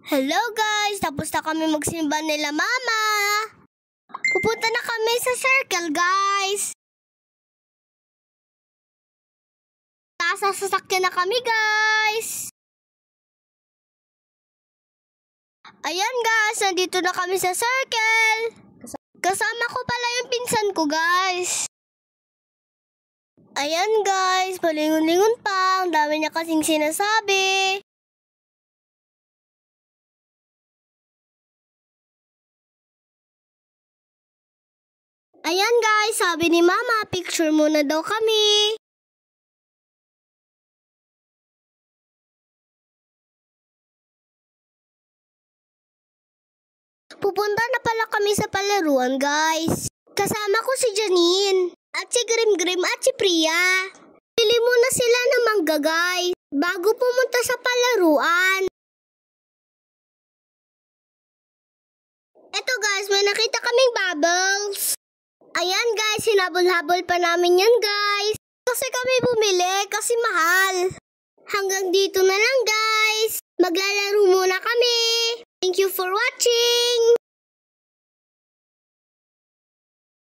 Hello guys! Tapos na kami magsimba nila mama. Pupunta na kami sa circle guys. Nasa sasakyan na kami guys. Ayan guys, nandito na kami sa circle. Kasama ko pala yung pinsan ko guys. Ayan guys, palingon-lingon pa. Ang dami niya kasing sinasabi. Ayan guys, sabi ni mama, picture muna daw kami. Pupunta na pala kami sa palaruan guys. Kasama ko si Janine, at si Grim at si Priya. Pili muna sila ng mangga guys, bago pumunta sa palaruan. Eto guys, may nakita kaming bubbles. Ayan guys, hinabol-habol pa namin yan guys. Kasi kami bumili kasi mahal. Hanggang dito na lang guys. Maglalaro muna kami. Thank you for watching.